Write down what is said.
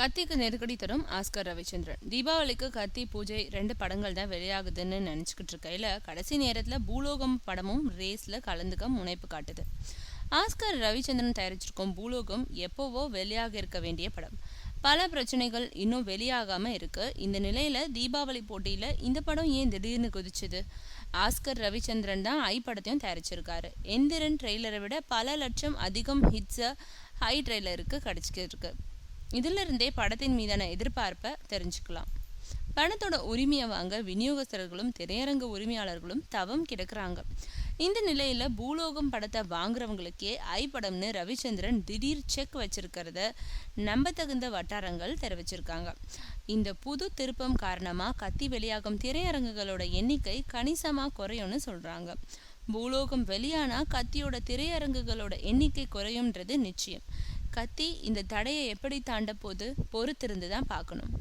கத்திக்கு நெருக்கடி தரும் ஆஸ்கர் ரவிச்சந்திரன். தீபாவளிக்கு கத்தி, பூஜை 2 படங்கள் தான் வெளியாகுதுன்னு நினச்சிக்கிட்டு இருக்கையில் கடைசி நேரத்தில் பூலோகம் படமும் ரேஸில் கலந்துக்க முனைப்பு காட்டுது. ஆஸ்கர் ரவிச்சந்திரன் தயாரிச்சிருக்கும் பூலோகம் எப்போவோ வெளியாக இருக்க வேண்டிய படம். பல பிரச்சனைகள் இன்னும் வெளியாகாமல் இருக்கு. இந்த நிலையில் தீபாவளி போட்டியில் இந்த படம் ஏன் திடீர்னு குதிச்சுது? ஆஸ்கர் ரவிச்சந்திரன் தான் ஐ படத்தையும் தயாரிச்சிருக்காரு. எந்திரன் ட்ரெய்லரை விட பல லட்சம் அதிகம் ஹிட்ஸை ஹை ட்ரெய்லருக்கு கிடைச்சிருக்கு. இதிலிருந்தே படத்தின் மீதான எதிர்பார்ப்பை தெரிஞ்சுக்கலாம். படத்தோட உரிமையை வாங்க விநியோகஸ்தர்களும் திரையரங்கு உரிமையாளர்களும் தவம் கிடக்குறாங்க. இந்த நிலையில பூலோகம் படத்தை வாங்குறவங்களுக்கே ஐ படம்னு ரவிச்சந்திரன் திடீர் செக் வச்சிருக்கிறத நம்பத்தகுந்த வட்டாரங்கள் தெரிவிச்சிருக்காங்க. இந்த புது திருப்பம் காரணமா கத்தி வெளியாகும் திரையரங்குகளோட எண்ணிக்கை கணிசமா குறையும்னு சொல்றாங்க. பூலோகம் வெளியானா கத்தியோட திரையரங்குகளோட எண்ணிக்கை குறையும்ன்றது நிச்சயம். கத்தி இந்த தடையை எப்படி தாண்ட போது பொறுத்திருந்து தான் பார்க்கணும்.